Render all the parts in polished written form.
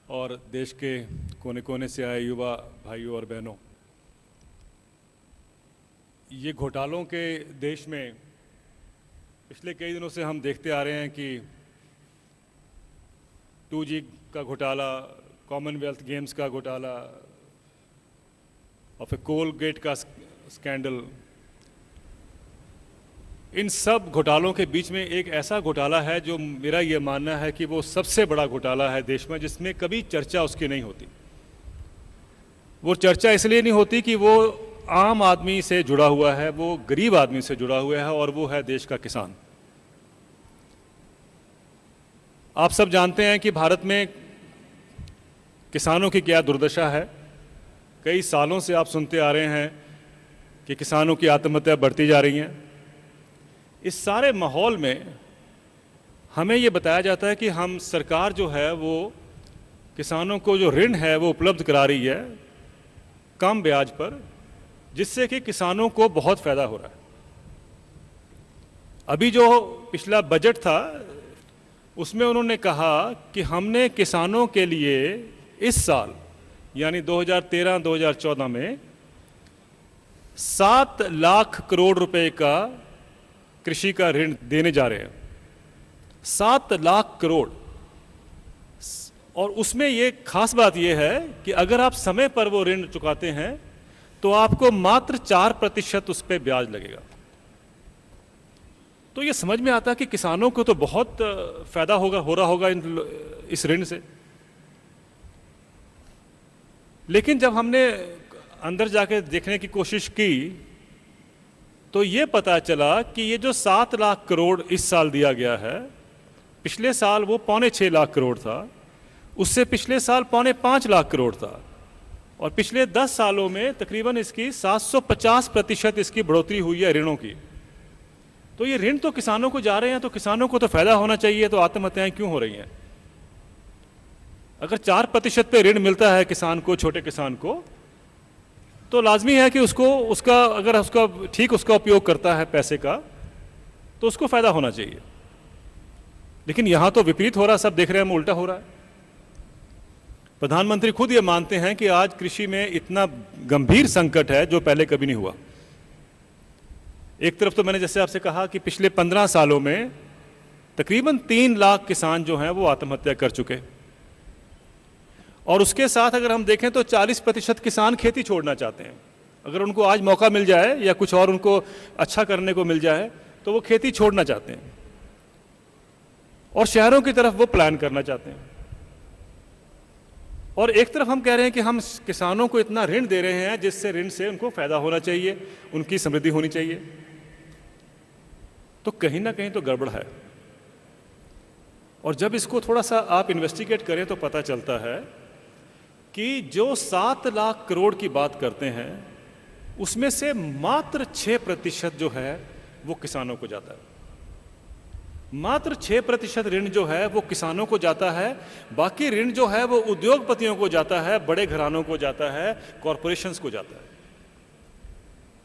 और देश के कोने कोने से आए युवा भाइयों और बहनों, ये घोटालों के देश में पिछले कई दिनों से हम देखते आ रहे हैं कि 2G का घोटाला, कॉमनवेल्थ गेम्स का घोटाला और फिर कोलगेट का स्कैंडल, इन सब घोटालों के बीच में एक ऐसा घोटाला है जो मेरा ये मानना है कि वो सबसे बड़ा घोटाला है देश में, जिसमें कभी चर्चा उसकी नहीं होती। वो चर्चा इसलिए नहीं होती कि वो आम आदमी से जुड़ा हुआ है, वो गरीब आदमी से जुड़ा हुआ है, और वो है देश का किसान। आप सब जानते हैं कि भारत में किसानों की क्या दुर्दशा है। कई सालों से आप सुनते आ रहे हैं कि किसानों की आत्महत्या बढ़ती जा रही हैं। इस सारे माहौल में हमें ये बताया जाता है कि हम सरकार जो है वो किसानों को जो ऋण है वो उपलब्ध करा रही है कम ब्याज पर, जिससे कि किसानों को बहुत फायदा हो रहा है। अभी जो पिछला बजट था उसमें उन्होंने कहा कि हमने किसानों के लिए इस साल यानी 2013-2014 में 7 लाख करोड़ रुपए का कृषि का ऋण देने जा रहे हैं। 7 लाख करोड़। और उसमें ये खास बात यह है कि अगर आप समय पर वो ऋण चुकाते हैं तो आपको मात्र 4% उस पर ब्याज लगेगा। तो ये समझ में आता है कि किसानों को तो बहुत फायदा हो रहा होगा इस ऋण से। लेकिन जब हमने अंदर जाके देखने की कोशिश की तो ये पता चला कि ये जो 7 लाख करोड़ इस साल दिया गया है, पिछले साल वो 5.25 लाख करोड़ था, उससे पिछले साल 5.25 लाख करोड़ था, और पिछले 10 सालों में तकरीबन इसकी 750% इसकी बढ़ोतरी हुई है ऋणों की। तो ये ऋण तो किसानों को जा रहे हैं, तो किसानों को तो फायदा होना चाहिए, तो आत्महत्याएं क्यों हो रही हैं? अगर 4% पे ऋण मिलता है किसान को, छोटे किसान को, तो लाजमी है कि अगर उसका उपयोग करता है पैसे का, तो उसको फायदा होना चाहिए। लेकिन यहां तो विपरीत हो रहा, सब देख रहे हैं, उल्टा हो रहा है। प्रधानमंत्री खुद ये मानते हैं कि आज कृषि में इतना गंभीर संकट है जो पहले कभी नहीं हुआ। एक तरफ तो मैंने जैसे आपसे कहा कि पिछले 15 सालों में तकरीबन 3 लाख किसान जो हैं वो आत्महत्या कर चुके, और उसके साथ अगर हम देखें तो 40% किसान खेती छोड़ना चाहते हैं। अगर उनको आज मौका मिल जाए या कुछ और उनको अच्छा करने को मिल जाए तो वो खेती छोड़ना चाहते हैं और शहरों की तरफ वो प्लान करना चाहते हैं। और एक तरफ हम कह रहे हैं कि हम किसानों को इतना ऋण दे रहे हैं जिससे ऋण से उनको फायदा होना चाहिए, उनकी समृद्धि होनी चाहिए। तो कहीं ना कहीं तो गड़बड़ है। और जब इसको थोड़ा सा आप इन्वेस्टिगेट करें तो पता चलता है कि जो 7 लाख करोड़ की बात करते हैं उसमें से मात्र 6% जो है वो किसानों को जाता है। मात्र 6% ऋण जो है वो किसानों को जाता है। बाकी ऋण जो है वो उद्योगपतियों को जाता है, बड़े घरानों को जाता है, कॉरपोरेशंस को जाता है।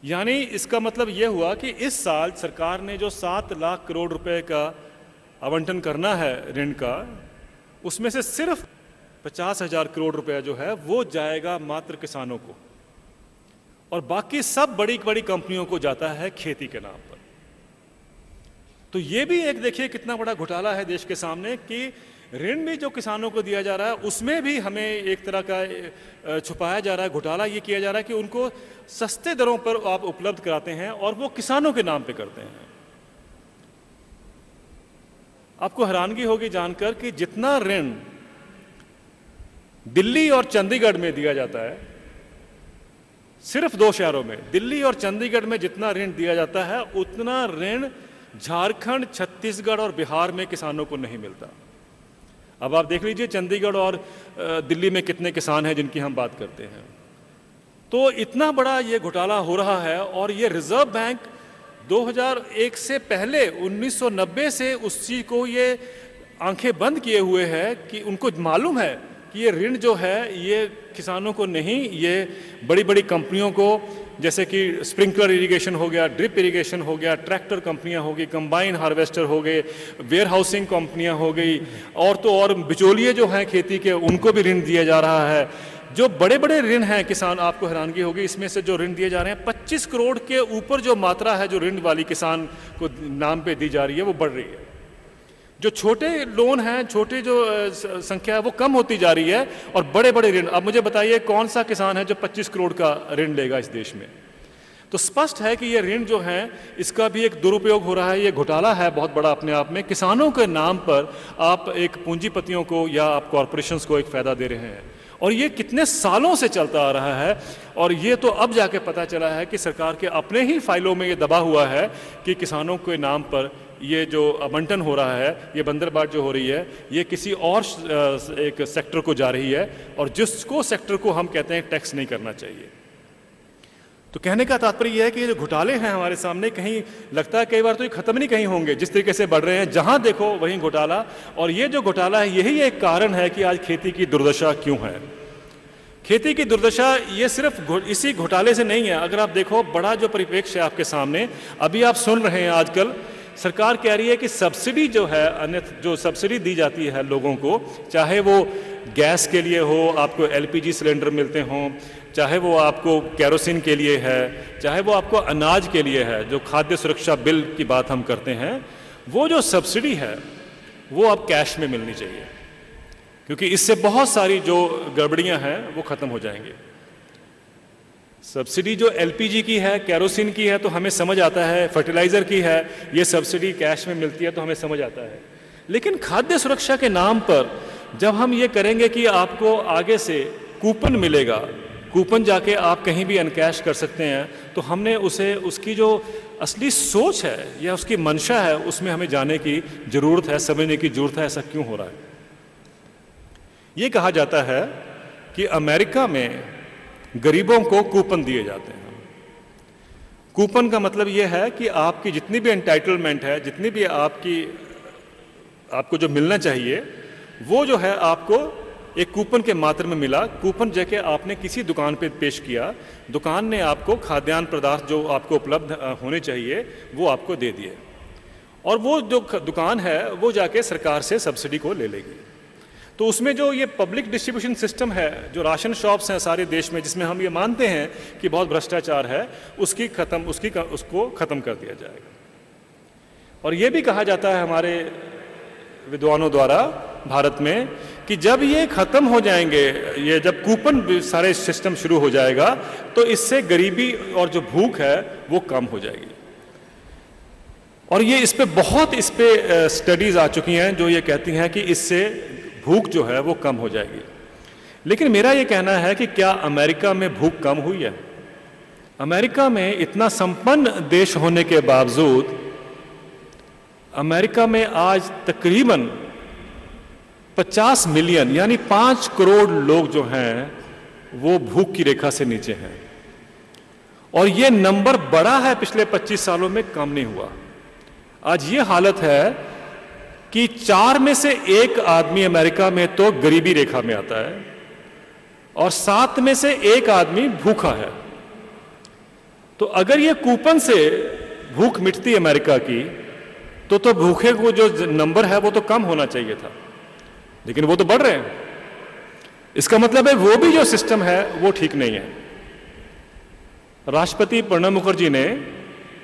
यानी इसका मतलब ये हुआ कि इस साल सरकार ने जो 7 लाख करोड़ रुपए का आवंटन करना है ऋण का, उसमें से सिर्फ 50,000 करोड़ रुपया जो है वो जाएगा मात्र किसानों को, और बाकी सब बड़ी बड़ी कंपनियों को जाता है खेती के नाम पर। तो ये भी एक देखिए कितना बड़ा घोटाला है देश के सामने कि ऋण भी जो किसानों को दिया जा रहा है उसमें भी हमें एक तरह का छुपाया जा रहा है, घोटाला ये किया जा रहा है कि उनको सस्ते दरों पर आप उपलब्ध कराते हैं और वो किसानों के नाम पे करते हैं। आपको हैरानगी होगी जानकर कि जितना ऋण दिल्ली और चंडीगढ़ में दिया जाता है, सिर्फ 2 शहरों में, दिल्ली और चंडीगढ़ में जितना ऋण दिया जाता है उतना ऋण झारखंड, छत्तीसगढ़ और बिहार में किसानों को नहीं मिलता। अब आप देख लीजिए चंडीगढ़ और दिल्ली में कितने किसान हैं जिनकी हम बात करते हैं। तो इतना बड़ा ये घोटाला हो रहा है, और ये रिजर्व बैंक 2001 से पहले 1990 से उस चीज को ये आंखें बंद किए हुए है कि उनको मालूम है कि ये ऋण जो है ये किसानों को नहीं, ये बड़ी बड़ी कंपनियों को, जैसे कि स्प्रिंकलर इरिगेशन हो गया, ड्रिप इरिगेशन हो गया, ट्रैक्टर कंपनियां हो गई, कंबाइन हार्वेस्टर हो गए, वेयर हाउसिंग कंपनियां हो गई, और तो और बिचौलिए जो हैं खेती के, उनको भी ऋण दिया जा रहा है। जो बड़े बड़े ऋण हैं किसान, आपको हैरानगी होगी, इसमें से जो ऋण दिए जा रहे हैं 25 करोड़ के ऊपर जो मात्रा है जो ऋण वाली किसान को नाम पे दी जा रही है वो बढ़ रही है। जो छोटे लोन हैं, छोटे जो संख्या है वो कम होती जा रही है, और बड़े बड़े ऋण। अब मुझे बताइए कौन सा किसान है जो 25 करोड़ का ऋण लेगा इस देश में? तो स्पष्ट है कि ये ऋण जो है इसका भी एक दुरुपयोग हो रहा है, ये घोटाला है बहुत बड़ा अपने आप में। किसानों के नाम पर आप एक पूंजीपतियों को या आप कॉरपोरेशंस को एक फ़ायदा दे रहे हैं, और ये कितने सालों से चलता आ रहा है। और ये तो अब जाके पता चला है कि सरकार के अपने ही फाइलों में ये दबा हुआ है कि किसानों के नाम पर ये जो आवंटन हो रहा है, ये बंदरबाट जो हो रही है, ये किसी और एक सेक्टर को जा रही है, और जिसको सेक्टर को हम कहते हैं टैक्स नहीं करना चाहिए। तो कहने का तात्पर्य यह है कि ये जो घोटाले हैं हमारे सामने, कहीं लगता है कई बार तो ये खत्म नहीं कहीं होंगे, जिस तरीके से बढ़ रहे हैं, जहां देखो वहीं घोटाला। और ये जो घोटाला है यही एक कारण है कि आज खेती की दुर्दशा क्यों है। खेती की दुर्दशा ये सिर्फ इसी घोटाले से नहीं है। अगर आप देखो बड़ा जो परिप्रेक्ष्य है आपके सामने, अभी आप सुन रहे हैं आजकल सरकार कह रही है कि सब्सिडी जो है, अन्यथा जो सब्सिडी दी जाती है लोगों को, चाहे वो गैस के लिए हो, आपको एलपीजी सिलेंडर मिलते हों, चाहे वो आपको केरोसिन के लिए है, चाहे वो आपको अनाज के लिए है, जो खाद्य सुरक्षा बिल की बात हम करते हैं, वो जो सब्सिडी है वो अब कैश में मिलनी चाहिए, क्योंकि इससे बहुत सारी जो गड़बड़ियां हैं वो खत्म हो जाएंगी। सब्सिडी जो एलपीजी की है, केरोसिन की है, तो हमें समझ आता है, फर्टिलाइज़र की है, ये सब्सिडी कैश में मिलती है तो हमें समझ आता है। लेकिन खाद्य सुरक्षा के नाम पर जब हम ये करेंगे कि आपको आगे से कूपन मिलेगा, कूपन जाके आप कहीं भी अनकैश कर सकते हैं, तो हमने उसे, उसकी जो असली सोच है या उसकी मंशा है, उसमें हमें जाने की ज़रूरत है, समझने की ज़रूरत है, ऐसा क्यों हो रहा है। ये कहा जाता है कि अमेरिका में गरीबों को कूपन दिए जाते हैं। कूपन का मतलब यह है कि आपकी जितनी भी एंटाइटलमेंट है, जितनी भी आपको जो मिलना चाहिए, वो जो है आपको एक कूपन के मात्र में मिला। कूपन जैसे आपने किसी दुकान पे पेश किया, दुकान ने आपको खाद्यान्न पदार्थ जो आपको उपलब्ध होने चाहिए वो आपको दे दिए, और वो जो दुकान है वो जाके सरकार से सब्सिडी को ले लेगी। तो उसमें जो ये पब्लिक डिस्ट्रीब्यूशन सिस्टम है, जो राशन शॉप्स हैं सारे देश में, जिसमें हम ये मानते हैं कि बहुत भ्रष्टाचार है, उसको ख़त्म कर दिया जाएगा। और ये भी कहा जाता है हमारे विद्वानों द्वारा भारत में कि जब ये ख़त्म हो जाएंगे, ये जब कूपन सारे सिस्टम शुरू हो जाएगा, तो इससे गरीबी और जो भूख है वो कम हो जाएगी। और ये इस पे स्टडीज़ आ चुकी हैं जो ये कहती हैं कि इससे भूख जो है वो कम हो जाएगी। लेकिन मेरा ये कहना है कि क्या अमेरिका में भूख कम हुई है? अमेरिका में इतना संपन्न देश होने के बावजूद अमेरिका में आज तकरीबन 50 मिलियन यानी 5 करोड़ लोग जो हैं वो भूख की रेखा से नीचे हैं, और ये नंबर बढ़ा है पिछले 25 सालों में, कम नहीं हुआ। आज ये हालत है कि 4 में से 1 आदमी अमेरिका में तो गरीबी रेखा में आता है, और 7 में से 1 आदमी भूखा है। तो अगर ये कूपन से भूख मिटती अमेरिका की, तो भूखे को जो नंबर है वो तो कम होना चाहिए था, लेकिन वो तो बढ़ रहे हैं। इसका मतलब है वो भी जो सिस्टम है वो ठीक नहीं है। राष्ट्रपति प्रणब मुखर्जी ने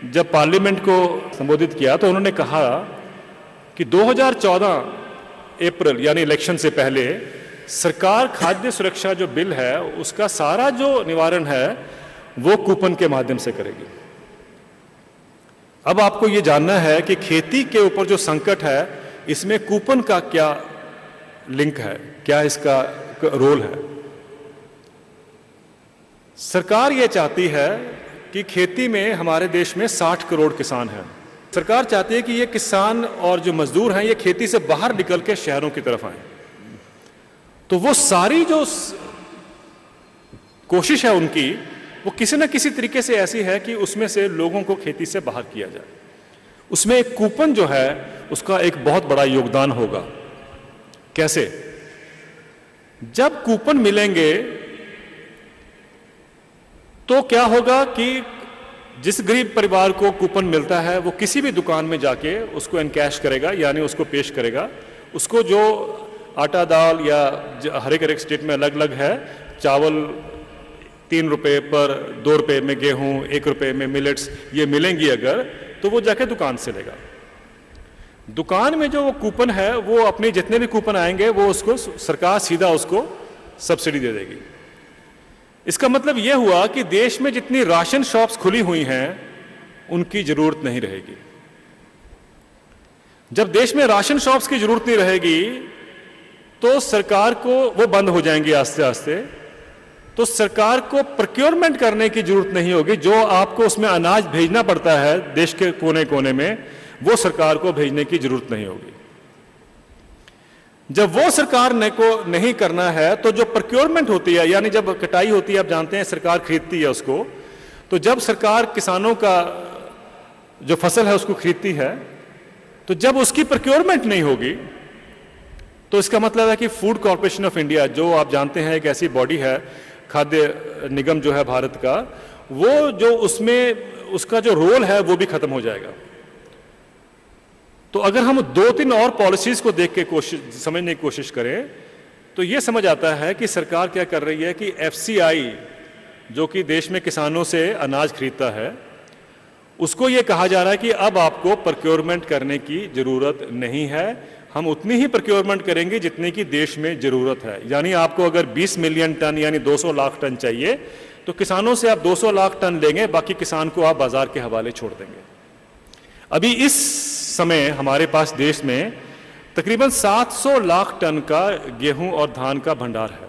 जब पार्लियामेंट को संबोधित किया तो उन्होंने कहा कि 2014 अप्रैल यानी इलेक्शन से पहले सरकार खाद्य सुरक्षा जो बिल है उसका सारा जो निवारण है वो कूपन के माध्यम से करेगी। अब आपको ये जानना है कि खेती के ऊपर जो संकट है इसमें कूपन का क्या लिंक है, क्या इसका रोल है। सरकार ये चाहती है कि खेती में हमारे देश में 60 करोड़ किसान हैं। सरकार चाहती है कि ये किसान और जो मजदूर हैं ये खेती से बाहर निकल के शहरों की तरफ आए। तो वो सारी जो कोशिश है उनकी, वो किसी न किसी तरीके से ऐसी है कि उसमें से लोगों को खेती से बाहर किया जाए। उसमें एक कूपन जो है उसका एक बहुत बड़ा योगदान होगा। कैसे? जब कूपन मिलेंगे तो क्या होगा कि जिस गरीब परिवार को कूपन मिलता है वो किसी भी दुकान में जाके उसको एनकैश करेगा, यानी उसको पेश करेगा। उसको जो आटा दाल या हर एक स्टेट में अलग अलग है, चावल 3 रुपए पर, 2 रुपए में गेहूं, 1 रुपए में मिलेट्स, ये मिलेंगी अगर, तो वो जाके दुकान से लेगा। दुकान में जो वो कूपन है, वो अपने जितने भी कूपन आएंगे वो उसको सरकार सीधा उसको सब्सिडी दे देगी। इसका मतलब यह हुआ कि देश में जितनी राशन शॉप्स खुली हुई हैं उनकी जरूरत नहीं रहेगी। जब देश में राशन शॉप्स की जरूरत नहीं रहेगी तो सरकार को वो बंद हो जाएंगी आस्ते आस्ते, तो सरकार को प्रोक्योरमेंट करने की जरूरत नहीं होगी। जो आपको उसमें अनाज भेजना पड़ता है देश के कोने कोने में, वो सरकार को भेजने की जरूरत नहीं होगी। जब वो सरकार ने को नहीं करना है तो जो प्रोक्योरमेंट होती है, यानी जब कटाई होती है, आप जानते हैं सरकार खरीदती है उसको, तो जब सरकार किसानों का जो फसल है उसको खरीदती है, तो जब उसकी प्रोक्योरमेंट नहीं होगी तो इसका मतलब है कि फूड कॉर्पोरेशन ऑफ इंडिया, जो आप जानते हैं एक ऐसी बॉडी है, खाद्य निगम जो है भारत का, वो जो उसमें उसका जो रोल है वो भी खत्म हो जाएगा। तो अगर हम 2-3 और पॉलिसीज को देख के समझने की कोशिश करें तो ये समझ आता है कि सरकार क्या कर रही है कि FCI, जो कि देश में किसानों से अनाज खरीदता है, उसको ये कहा जा रहा है कि अब आपको प्रोक्योरमेंट करने की जरूरत नहीं है, हम उतनी ही प्रोक्योरमेंट करेंगे जितने की देश में जरूरत है। यानी आपको अगर 20 मिलियन टन यानी 200 लाख टन चाहिए तो किसानों से आप 200 लाख टन लेंगे, बाकी किसान को आप बाजार के हवाले छोड़ देंगे। अभी इस समय हमारे पास देश में तकरीबन 700 लाख टन का गेहूं और धान का भंडार है।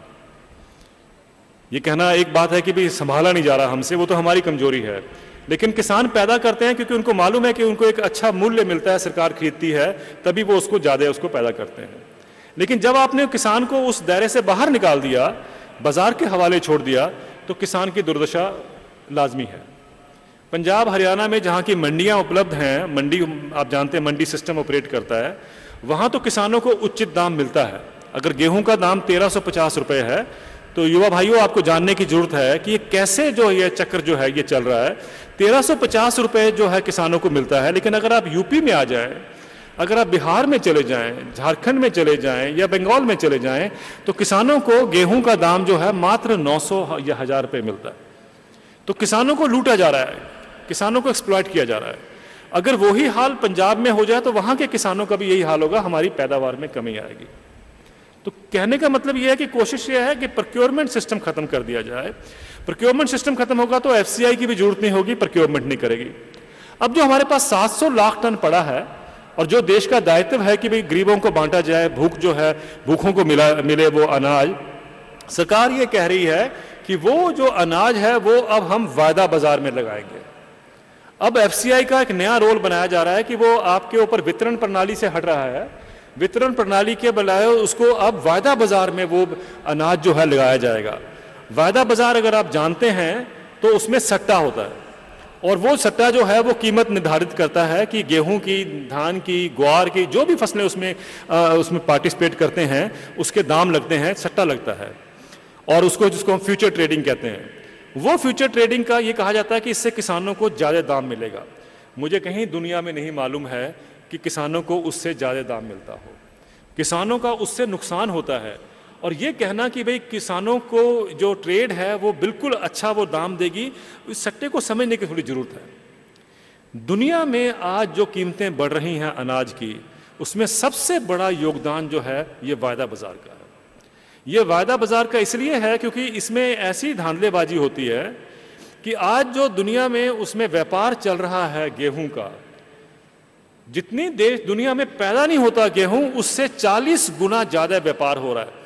ये कहना एक बात है कि भी संभाला नहीं जा रहा हमसे, वो तो हमारी कमजोरी है, लेकिन किसान पैदा करते हैं क्योंकि उनको मालूम है कि उनको एक अच्छा मूल्य मिलता है, सरकार खरीदती है, तभी वो उसको ज्यादा उसको पैदा करते हैं। लेकिन जब आपने किसान को उस दायरे से बाहर निकाल दिया, बाजार के हवाले छोड़ दिया, तो किसान की दुर्दशा लाजमी है। पंजाब हरियाणा में जहाँ की मंडियाँ उपलब्ध हैं, मंडी आप जानते हैं मंडी सिस्टम ऑपरेट करता है, वहाँ तो किसानों को उचित दाम मिलता है। अगर गेहूं का दाम 1350 रुपये है तो युवा भाइयों आपको जानने की जरूरत है कि ये कैसे जो ये चक्र जो है ये चल रहा है। 1350 रुपये जो है किसानों को मिलता है, लेकिन अगर आप यूपी में आ जाएं, अगर आप बिहार में चले जाएं, झारखंड में चले जाएं या बंगाल में चले जाएं, तो किसानों को गेहूं का दाम जो है मात्र 900 या 1000 रुपये मिलता है। तो किसानों को लूटा जा रहा है, किसानों को एक्सप्लॉइट किया जा रहा है। अगर वही हाल पंजाब में हो जाए तो वहां के किसानों का भी यही हाल होगा, हमारी पैदावार में कमी आएगी। तो कहने का मतलब यह है कि कोशिश यह है कि प्रोक्योरमेंट सिस्टम खत्म कर दिया जाए। प्रोक्योरमेंट सिस्टम खत्म होगा तो FCI की भी जरूरत नहीं होगी, प्रोक्योरमेंट नहीं करेगी। अब जो हमारे पास 700 लाख टन पड़ा है और जो देश का दायित्व है कि भाई गरीबों को बांटा जाए, भूख जो है भूखों को मिले वो अनाज, सरकार ये कह रही है कि वो जो अनाज है वो अब हम वायदा बाजार में लगाएंगे। अब FCI का एक नया रोल बनाया जा रहा है कि वो आपके ऊपर वितरण प्रणाली से हट रहा है, वितरण प्रणाली के बजाय उसको अब वायदा बाजार में वो अनाज जो है लगाया जाएगा। वायदा बाजार अगर आप जानते हैं तो उसमें सट्टा होता है और वो सट्टा जो है वो कीमत निर्धारित करता है कि गेहूं की, धान की, ग्वार की, जो भी फसलें उसमें पार्टिसिपेट करते हैं उसके दाम लगते हैं, सट्टा लगता है। और उसको जिसको हम फ्यूचर ट्रेडिंग कहते हैं, वो फ्यूचर ट्रेडिंग का ये कहा जाता है कि इससे किसानों को ज़्यादा दाम मिलेगा। मुझे कहीं दुनिया में नहीं मालूम है कि किसानों को उससे ज़्यादा दाम मिलता हो, किसानों का उससे नुकसान होता है। और ये कहना कि भाई किसानों को जो ट्रेड है वो बिल्कुल अच्छा वो दाम देगी, इस सट्टे को समझने की थोड़ी ज़रूरत है। दुनिया में आज जो कीमतें बढ़ रही हैं अनाज की, उसमें सबसे बड़ा योगदान जो है ये वायदा बाजार का है। ये वायदा बाजार का इसलिए है क्योंकि इसमें ऐसी धांधलेबाजी होती है कि आज जो दुनिया में उसमें व्यापार चल रहा है गेहूं का, जितनी देश दुनिया में पैदा नहीं होता गेहूं, उससे 40 गुना ज्यादा व्यापार हो रहा है।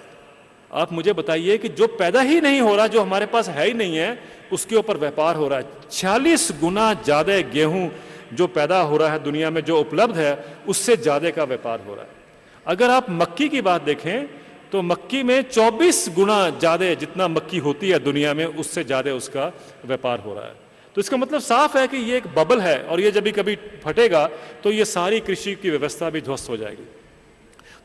आप मुझे बताइए कि जो पैदा ही नहीं हो रहा, जो हमारे पास है ही नहीं है, उसके ऊपर व्यापार हो रहा है। 40 गुना ज्यादा गेहूं जो पैदा हो रहा है दुनिया में, जो उपलब्ध है, उससे ज्यादा का व्यापार हो रहा है। अगर आप मक्की की बात देखें तो मक्की में 24 गुना ज्यादा जितना मक्की होती है दुनिया में, उससे ज्यादा उसका व्यापार हो रहा है। तो इसका मतलब साफ है कि ये एक बबल है और ये जब भी कभी फटेगा तो ये सारी कृषि की व्यवस्था भी ध्वस्त हो जाएगी।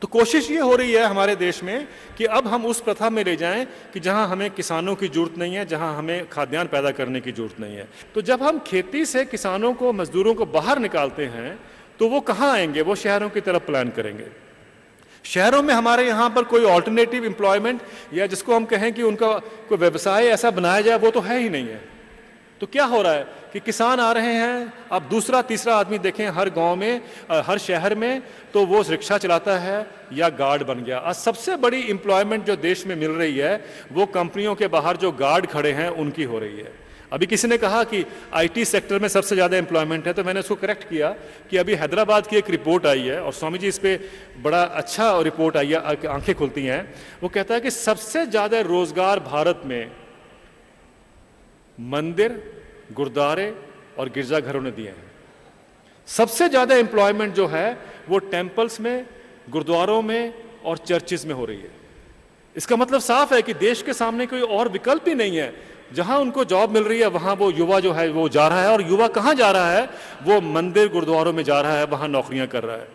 तो कोशिश ये हो रही है हमारे देश में कि अब हम उस प्रथा में ले जाएं कि जहां हमें किसानों की जरूरत नहीं है, जहां हमें खाद्यान्न पैदा करने की जरूरत नहीं है। तो जब हम खेती से किसानों को, मजदूरों को बाहर निकालते हैं तो वो कहाँ आएंगे? वो शहरों की तरफ प्लान करेंगे। शहरों में हमारे यहाँ पर कोई ऑल्टरनेटिव एम्प्लॉयमेंट या जिसको हम कहें कि उनका कोई व्यवसाय ऐसा बनाया जाए, वो तो है ही नहीं है। तो क्या हो रहा है कि किसान आ रहे हैं, अब दूसरा तीसरा आदमी देखें हर गांव में, हर शहर में, तो वो रिक्शा चलाता है या गार्ड बन गया। आज सबसे बड़ी एम्प्लॉयमेंट जो देश में मिल रही है वो कंपनियों के बाहर जो गार्ड खड़े हैं उनकी हो रही है। अभी किसी ने कहा कि आईटी सेक्टर में सबसे ज़्यादा एम्प्लॉयमेंट है, तो मैंने उसको करेक्ट किया कि अभी हैदराबाद की एक रिपोर्ट आई है और स्वामी जी इस पर बड़ा अच्छा रिपोर्ट आई है, आंखें खुलती हैं। वो कहता है कि सबसे ज़्यादा रोजगार भारत में मंदिर, गुरुद्वारे और गिरजाघरों ने दिए हैं। सबसे ज़्यादा एम्प्लॉयमेंट जो है वो टेम्पल्स में, गुरुद्वारों में और चर्चिज में हो रही है। इसका मतलब साफ है कि देश के सामने कोई और विकल्प ही नहीं है। जहां उनको जॉब मिल रही है वहां वो युवा जो है वो जा रहा है, और युवा कहां जा रहा है? वो मंदिर गुरुद्वारों में जा रहा है, वहां नौकरियां कर रहा है।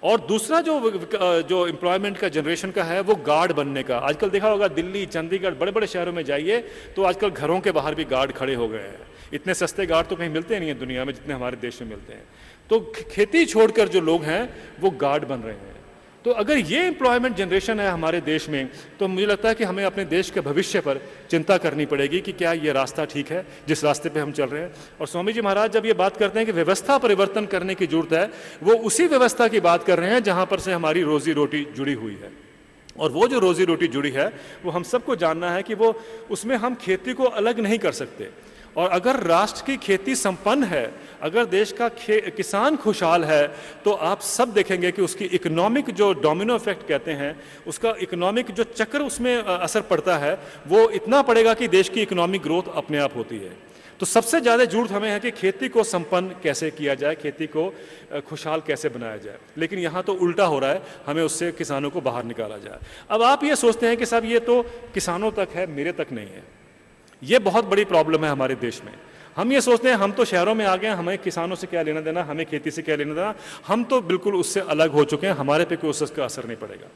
और दूसरा जो एम्प्लॉयमेंट का जनरेशन का है वो गार्ड बनने का। आजकल देखा होगा दिल्ली, चंडीगढ़, बड़े बड़े शहरों में जाइए तो आजकल घरों के बाहर भी गार्ड खड़े हो गए हैं। इतने सस्ते गार्ड तो कहीं मिलते नहीं है दुनिया में जितने हमारे देश में मिलते हैं। तो खेती छोड़कर जो लोग हैं वो गार्ड बन रहे हैं। तो अगर ये एम्प्लॉयमेंट जनरेशन है हमारे देश में, तो मुझे लगता है कि हमें अपने देश के भविष्य पर चिंता करनी पड़ेगी कि क्या ये रास्ता ठीक है जिस रास्ते पे हम चल रहे हैं। और स्वामी जी महाराज जब ये बात करते हैं कि व्यवस्था परिवर्तन करने की जरूरत है, वो उसी व्यवस्था की बात कर रहे हैं जहां पर से हमारी रोजी रोटी जुड़ी हुई है। और वो जो रोजी रोटी जुड़ी है वो हम सबको जानना है कि वो उसमें हम खेती को अलग नहीं कर सकते। और अगर राष्ट्र की खेती संपन्न है, अगर देश का किसान खुशहाल है, तो आप सब देखेंगे कि उसकी इकोनॉमिक जो डोमिनो इफेक्ट कहते हैं, उसका इकोनॉमिक जो चक्र उसमें असर पड़ता है वो इतना पड़ेगा कि देश की इकोनॉमिक ग्रोथ अपने आप होती है। तो सबसे ज़्यादा जरूरत हमें है कि खेती को संपन्न कैसे किया जाए, खेती को खुशहाल कैसे बनाया जाए। लेकिन यहाँ तो उल्टा हो रहा है, हमें उससे किसानों को बाहर निकाला जाए। अब आप ये सोचते हैं कि साहब ये तो किसानों तक है, मेरे तक नहीं है। ये बहुत बड़ी प्रॉब्लम है हमारे देश में। हम ये सोचते हैं हम तो शहरों में आ गए, हमें किसानों से क्या लेना देना, हमें खेती से क्या लेना देना, हम तो बिल्कुल उससे अलग हो चुके हैं, हमारे पे कोई उसका असर नहीं पड़ेगा।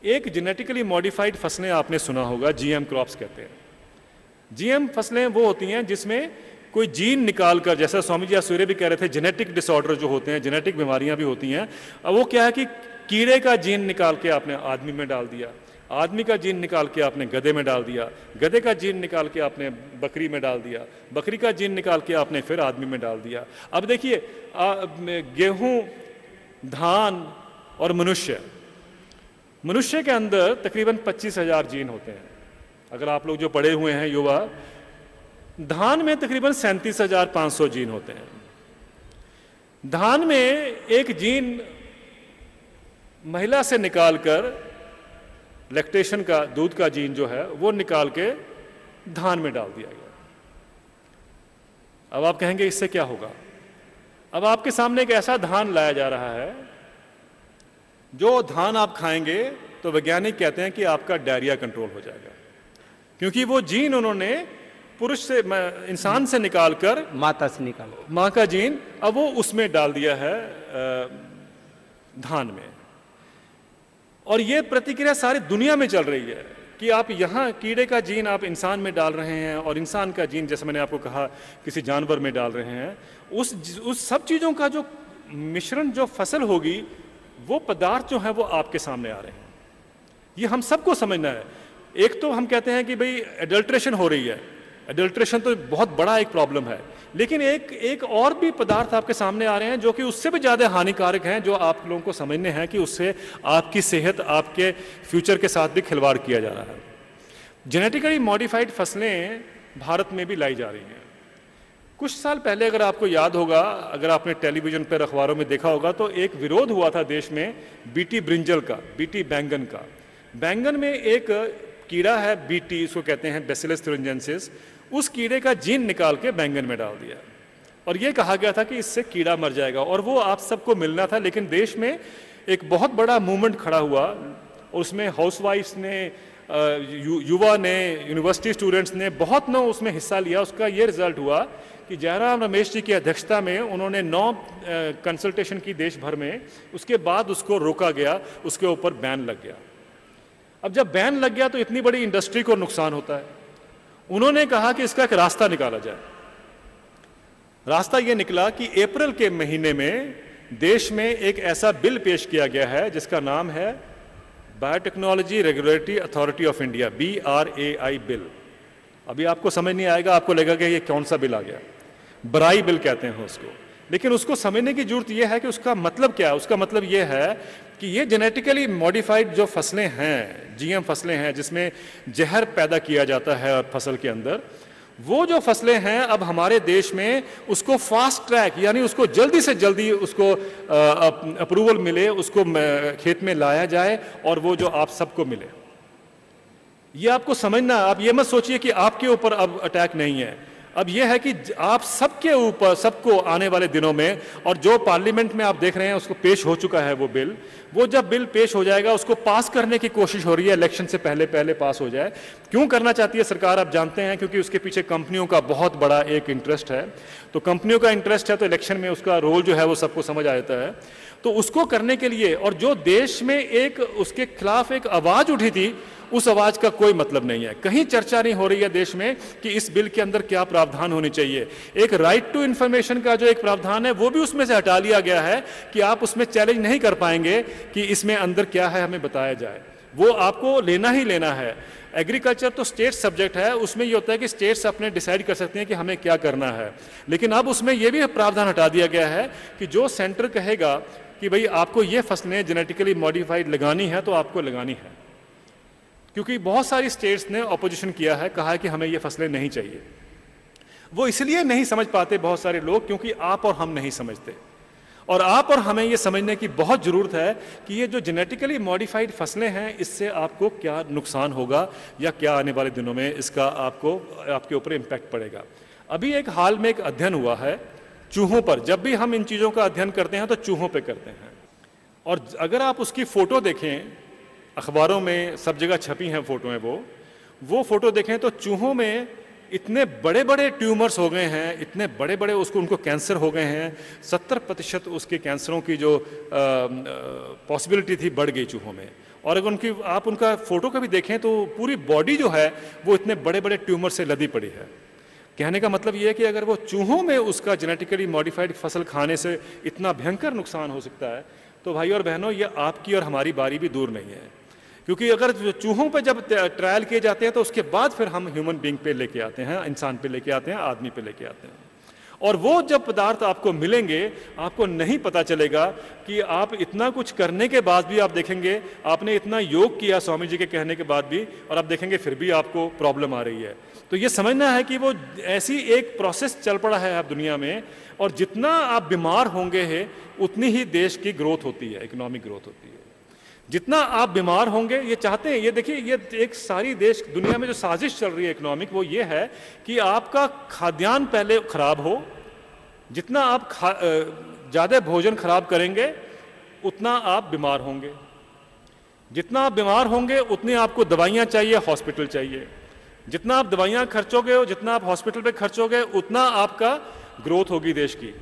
एक जेनेटिकली मॉडिफाइड फसलें आपने सुना होगा, जीएम क्रॉप्स कहते हैं। जीएम फसलें वो होती हैं जिसमें कोई जीन निकाल कर, जैसा स्वामी जी सूर्य भी कह रहे थे, जेनेटिक डिसऑर्डर जो होते हैं, जेनेटिक बीमारियां भी होती हैं। अब वो क्या है कि कीड़े का जीन निकाल के आपने आदमी में डाल दिया, आदमी का जीन निकाल के आपने गधे में डाल दिया, गधे का जीन निकाल के आपने बकरी में डाल दिया, बकरी का जीन निकाल के आपने फिर आदमी में डाल दिया। अब देखिए गेहूं, धान और मनुष्य के अंदर तकरीबन 25,000 जीन होते हैं। अगर आप लोग जो पढ़े हुए हैं युवा, धान में तकरीबन 37,500 जीन होते हैं। धान में एक जीन महिला से निकालकर, लैक्टेशन का, दूध का जीन जो है वो निकाल के धान में डाल दिया गया। अब आप कहेंगे इससे क्या होगा? अब आपके सामने एक ऐसा धान लाया जा रहा है जो धान आप खाएंगे तो वैज्ञानिक कहते हैं कि आपका डायरिया कंट्रोल हो जाएगा, क्योंकि वो जीन उन्होंने पुरुष से, इंसान से निकालकर, माँ का जीन अब वो उसमें डाल दिया है धान में। और ये प्रतिक्रिया सारी दुनिया में चल रही है कि आप यहाँ कीड़े का जीन आप इंसान में डाल रहे हैं और इंसान का जीन, जैसे मैंने आपको कहा, किसी जानवर में डाल रहे हैं। उस सब चीज़ों का जो मिश्रण, जो फसल होगी, वो पदार्थ जो है वो आपके सामने आ रहे हैं। ये हम सबको समझना है। एक तो हम कहते हैं कि भाई एडल्ट्रेशन हो रही है, एडल्ट्रेशन तो बहुत बड़ा एक प्रॉब्लम है, लेकिन एक और भी पदार्थ आपके सामने आ रहे हैं जो कि उससे भी ज़्यादा हानिकारक हैं, जो आप लोगों को समझने हैं कि उससे आपकी सेहत, आपके फ्यूचर के साथ भी खिलवाड़ किया जा रहा है। जेनेटिकली मॉडिफाइड फसलें भारत में भी लाई जा रही हैं। कुछ साल पहले अगर आपको याद होगा, अगर आपने टेलीविज़न पर, अखबारों में देखा होगा, तो एक विरोध हुआ था देश में बीटी ब्रिंजल का, बीटी बैंगन का। बैंगन में एक कीड़ा है बीटी, इसको कहते हैं बैसिलस thuringiensis, उस कीड़े का जीन निकाल के बैंगन में डाल दिया और ये कहा गया था कि इससे कीड़ा मर जाएगा, और वो आप सबको मिलना था। लेकिन देश में एक बहुत बड़ा मूवमेंट खड़ा हुआ और उसमें हाउसवाइफ्स ने, युवा ने, यूनिवर्सिटी स्टूडेंट्स ने बहुत ना उसमें हिस्सा लिया। उसका ये रिजल्ट हुआ कि जयराम रमेश जी की अध्यक्षता में उन्होंने 9 कंसल्टेशन की देश भर में, उसके बाद उसको रोका गया, उसके ऊपर बैन लग गया। अब जब बैन लग गया तो इतनी बड़ी इंडस्ट्री को नुकसान होता है। उन्होंने कहा कि इसका एक रास्ता निकाला जाए। रास्ता ये निकला कि अप्रैल के महीने में देश में एक ऐसा बिल पेश किया गया है जिसका नाम है biotechnology regulatory authority of India, BRAI bill. अभी आपको समझ नहीं आएगा, आपको लगेगा कि ये कौन सा बिल आ गया, बराई बिल कहते हैं उसको। लेकिन उसको समझने की जरूरत यह है कि उसका मतलब क्या है। उसका मतलब यह है कि ये जेनेटिकली मॉडिफाइड जो फसलें हैं, GM फसलें हैं, जिसमें जहर पैदा किया जाता है फसल के अंदर, वो जो फसलें हैं अब हमारे देश में उसको फास्ट ट्रैक, यानी उसको जल्दी से जल्दी उसको अप्रूवल मिले, उसको खेत में लाया जाए और वो जो आप सबको मिले। ये आपको समझना, आप ये मत सोचिए कि आपके ऊपर अब अटैक नहीं है। अब यह है कि आप सबके ऊपर, सबको आने वाले दिनों में, और जो पार्लियामेंट में आप देख रहे हैं उसको पेश हो चुका है वो बिल, वो जब बिल पेश हो जाएगा उसको पास करने की कोशिश हो रही है, इलेक्शन से पहले पहले पास हो जाए। क्यों करना चाहती है सरकार, आप जानते हैं, क्योंकि उसके पीछे कंपनियों का बहुत बड़ा एक इंटरेस्ट है। तो कंपनियों का इंटरेस्ट है तो इलेक्शन में उसका रोल जो है वो सबको समझ आ जाता है। तो उसको करने के लिए, और जो देश में एक उसके खिलाफ एक आवाज उठी थी, उस आवाज का कोई मतलब नहीं है। कहीं चर्चा नहीं हो रही है देश में कि इस बिल के अंदर क्या प्रावधान होनी चाहिए। एक राइट टू इंफॉर्मेशन का जो एक प्रावधान है वो भी उसमें से हटा लिया गया है कि आप उसमें चैलेंज नहीं कर पाएंगे कि इसमें अंदर क्या है हमें बताया जाए। वो आपको लेना ही लेना है। एग्रीकल्चर तो स्टेट सब्जेक्ट है, उसमें ये होता है कि स्टेट्स अपने डिसाइड कर सकते हैं कि हमें क्या करना है। लेकिन अब उसमें यह भी प्रावधान हटा दिया गया है कि जो सेंटर कहेगा कि भाई आपको ये फसलें जेनेटिकली मॉडिफाइड लगानी है तो आपको लगानी है। क्योंकि बहुत सारी स्टेट्स ने ऑपोजिशन किया है, कहा है कि हमें ये फसलें नहीं चाहिए। वो इसलिए नहीं समझ पाते बहुत सारे लोग क्योंकि आप और हम नहीं समझते। और आप और हमें ये समझने की बहुत ज़रूरत है कि ये जो जेनेटिकली मॉडिफाइड फसलें हैं इससे आपको क्या नुकसान होगा या क्या आने वाले दिनों में इसका आपके ऊपर इम्पैक्ट पड़ेगा। अभी एक हाल में एक अध्ययन हुआ है चूहों पर। जब भी हम इन चीज़ों का अध्ययन करते हैं तो चूहों पे करते हैं, और अगर आप उसकी फ़ोटो देखें, अखबारों में सब जगह छपी हैं फ़ोटो हैं, वो फ़ोटो देखें तो चूहों में इतने बड़े बड़े ट्यूमर्स हो गए हैं, इतने बड़े बड़े उनको कैंसर हो गए हैं। 70% उसके कैंसरों की जो पॉसिबिलिटी थी बढ़ गई चूहों में। और अगर आप उनका फ़ोटो का भी देखें तो पूरी बॉडी जो है वो इतने बड़े बड़े ट्यूमर से लदी पड़ी है। कहने का मतलब ये है कि अगर वो चूहों में उसका जेनेटिकली मॉडिफाइड फसल खाने से इतना भयंकर नुकसान हो सकता है, तो भाई और बहनों ये आपकी और हमारी बारी भी दूर नहीं है। क्योंकि अगर चूहों पे जब ट्रायल किए जाते हैं तो उसके बाद फिर हम ह्यूमन बीइंग पे लेके आते हैं, इंसान पे लेके आते हैं, आदमी पे लेके आते हैं। और वो जब पदार्थ आपको मिलेंगे आपको नहीं पता चलेगा कि आप इतना कुछ करने के बाद भी, आप देखेंगे आपने इतना योग किया स्वामी जी के कहने के बाद भी, और आप देखेंगे फिर भी आपको प्रॉब्लम आ रही है। तो ये समझना है कि वो ऐसी एक प्रोसेस चल पड़ा है अब दुनिया में, और जितना आप बीमार होंगे है उतनी ही देश की ग्रोथ होती है, इकोनॉमिक ग्रोथ होती है। जितना आप बीमार होंगे, ये चाहते हैं, ये देखिए, ये एक सारी देश दुनिया में जो साजिश चल रही है इकोनॉमिक, वो ये है कि आपका खाद्यान्न पहले खराब हो। जितना आप ज़्यादा भोजन खराब करेंगे उतना आप बीमार होंगे। जितना आप बीमार होंगे उतनी आपको दवाइयाँ चाहिए, हॉस्पिटल चाहिए। जितना आप दवाइयाँ खर्चोगे, जितना आप हॉस्पिटल पे खर्चोगे, उतना आपका ग्रोथ होगी देश की।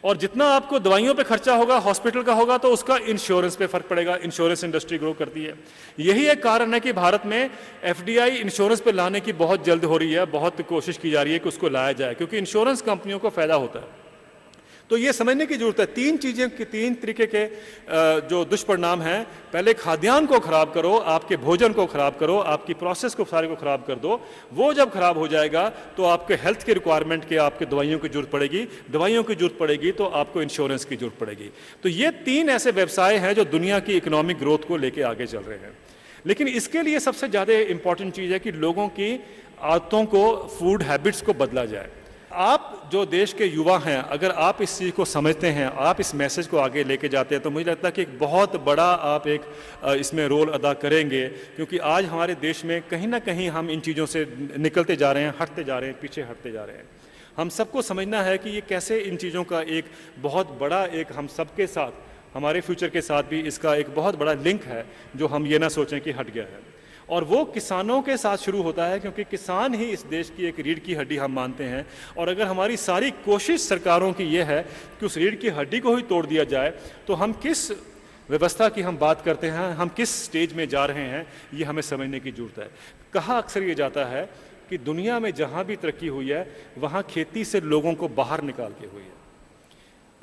और जितना आपको दवाइयों पे खर्चा होगा, हॉस्पिटल का होगा, तो उसका इंश्योरेंस पे फर्क पड़ेगा। इंश्योरेंस इंडस्ट्री ग्रो करती है। यही एक कारण है कि भारत में FDI इंश्योरेंस पे लाने की बहुत जल्द हो रही है, बहुत कोशिश की जा रही है कि उसको लाया जाए, क्योंकि इंश्योरेंस कंपनियों को फायदा होता है। तो ये समझने की जरूरत है, तीन तरीके के जो दुष्परिणाम हैं। पहले खाद्यान्न को खराब करो, आपके भोजन को खराब करो, आपकी प्रोसेस को सारे को खराब कर दो। वो जब खराब हो जाएगा तो आपके हेल्थ के रिक्वायरमेंट के, आपके दवाइयों की जरूरत पड़ेगी, दवाइयों की जरूरत पड़ेगी तो आपको इंश्योरेंस की जरूरत पड़ेगी। तो ये 3 ऐसे व्यवसाय हैं जो दुनिया की इकोनॉमिक ग्रोथ को लेके आगे चल रहे हैं। लेकिन इसके लिए सबसे ज़्यादा इंपॉर्टेंट चीज़ है कि लोगों की आदतों को, फूड हैबिट्स को बदला जाए। आप जो देश के युवा हैं, अगर आप इस चीज़ को समझते हैं, आप इस मैसेज को आगे लेके जाते हैं, तो मुझे लगता है कि एक बहुत बड़ा आप एक इसमें रोल अदा करेंगे। क्योंकि आज हमारे देश में कहीं ना कहीं हम इन चीज़ों से निकलते जा रहे हैं, हटते जा रहे हैं, पीछे हटते जा रहे हैं। हम सबको समझना है कि ये कैसे इन चीज़ों का एक बहुत बड़ा एक हम सबके साथ, हमारे फ्यूचर के साथ भी इसका एक बहुत बड़ा लिंक है, जो हम ये ना सोचें कि हट गया है। और वो किसानों के साथ शुरू होता है, क्योंकि किसान ही इस देश की एक रीढ़ की हड्डी हम मानते हैं। और अगर हमारी सारी कोशिश सरकारों की ये है कि उस रीढ़ की हड्डी को ही तोड़ दिया जाए, तो हम किस व्यवस्था की हम बात करते हैं, हम किस स्टेज में जा रहे हैं, ये हमें समझने की जरूरत है। कहा अक्सर ये जाता है कि दुनिया में जहाँ भी तरक्की हुई है वहाँ खेती से लोगों को बाहर निकाल के हुई है।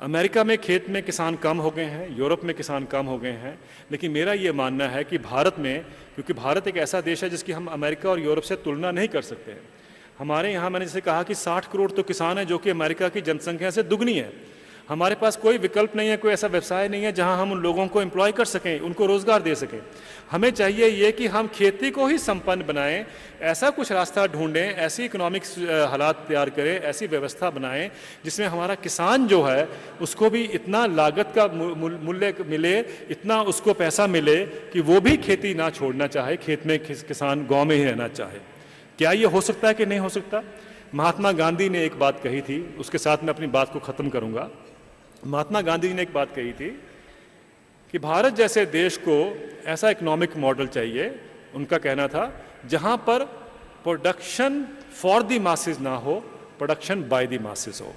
अमेरिका में खेत में किसान कम हो गए हैं, यूरोप में किसान कम हो गए हैं, लेकिन मेरा ये मानना है कि भारत में, क्योंकि भारत एक ऐसा देश है जिसकी हम अमेरिका और यूरोप से तुलना नहीं कर सकते हैं। हमारे यहाँ मैंने जैसे कहा कि 60 करोड़ तो किसान हैं, जो कि अमेरिका की जनसंख्या से दुगनी है। हमारे पास कोई विकल्प नहीं है, कोई ऐसा व्यवसाय नहीं है जहां हम उन लोगों को एम्प्लॉय कर सकें, उनको रोजगार दे सकें। हमें चाहिए ये कि हम खेती को ही संपन्न बनाएं, ऐसा कुछ रास्ता ढूंढें, ऐसी इकोनॉमिक हालात तैयार करें, ऐसी व्यवस्था बनाएं जिसमें हमारा किसान जो है उसको भी इतना लागत का मूल्य मिले, इतना उसको पैसा मिले कि वो भी खेती ना छोड़ना चाहे, खेत में किसान गाँव में ही रहना चाहे। क्या ये हो सकता है कि नहीं हो सकता? महात्मा गांधी ने एक बात कही थी, उसके साथ मैं अपनी बात को ख़त्म करूंगा। महात्मा गांधी जी ने एक बात कही थी कि भारत जैसे देश को ऐसा इकोनॉमिक मॉडल चाहिए, उनका कहना था, जहां पर प्रोडक्शन फॉर द मासेस ना हो, प्रोडक्शन बाय द मासेस हो।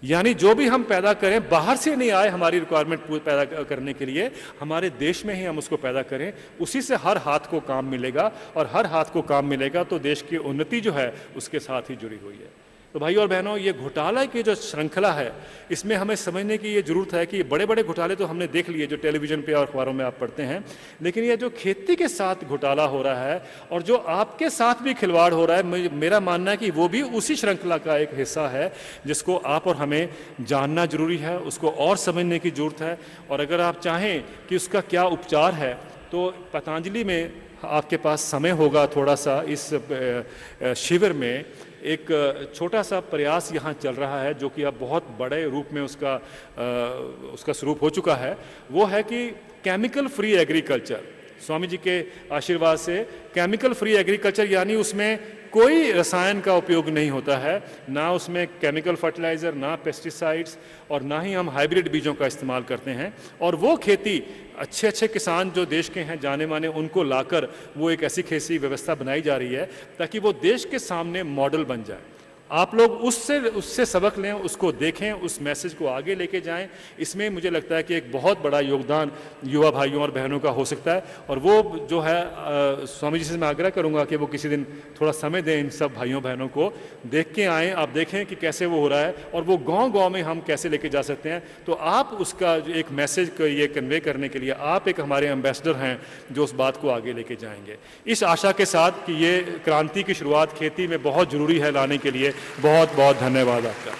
यानी जो भी हम पैदा करें बाहर से नहीं आए, हमारी रिक्वायरमेंट पैदा करने के लिए हमारे देश में ही हम उसको पैदा करें, उसी से हर हाथ को काम मिलेगा, और हर हाथ को काम मिलेगा तो देश की उन्नति जो है उसके साथ ही जुड़ी हुई है। तो भाई और बहनों, ये घोटाला की जो श्रृंखला है, इसमें हमें समझने की ये जरूरत है कि ये बड़े बड़े घोटाले तो हमने देख लिए जो टेलीविजन पे और अखबारों में आप पढ़ते हैं, लेकिन ये जो खेती के साथ घोटाला हो रहा है और जो आपके साथ भी खिलवाड़ हो रहा है, मेरा मानना है कि वो भी उसी श्रृंखला का एक हिस्सा है जिसको आप और हमें जानना जरूरी है, उसको और समझने की जरूरत है। और अगर आप चाहें कि उसका क्या उपचार है, तो पतंजलि में आपके पास समय होगा थोड़ा सा, इस शिविर में एक छोटा सा प्रयास यहाँ चल रहा है जो कि अब बहुत बड़े रूप में उसका स्वरूप हो चुका है। वो है कि chemical free agriculture. Swami ji के आशीर्वाद से केमिकल फ्री एग्रीकल्चर, यानी उसमें कोई रसायन का उपयोग नहीं होता है, ना उसमें केमिकल फर्टिलाइज़र, ना पेस्टिसाइड्स, और ना ही हम हाइब्रिड बीजों का इस्तेमाल करते हैं। और वो खेती अच्छे अच्छे किसान जो देश के हैं जाने माने, उनको लाकर वो एक ऐसी खेती व्यवस्था बनाई जा रही है ताकि वो देश के सामने मॉडल बन जाए। आप लोग उससे सबक लें, उसको देखें, उस मैसेज को आगे लेके जाएं। इसमें मुझे लगता है कि एक बहुत बड़ा योगदान युवा भाइयों और बहनों का हो सकता है। और वो जो है स्वामी जी से मैं आग्रह करूंगा कि वो किसी दिन थोड़ा समय दें इन सब भाइयों बहनों को, देख के आएँ, आप देखें कि कैसे वो हो रहा है और वो गाँव में हम कैसे लेके जा सकते हैं। तो आप उसका एक मैसेज को ये कन्वे करने के लिए आप एक हमारे एम्बेसडर हैं जो उस बात को आगे लेके जाएंगे, इस आशा के साथ कि ये क्रांति की शुरुआत खेती में बहुत ज़रूरी है लाने के लिए। बहुत बहुत धन्यवाद आपका।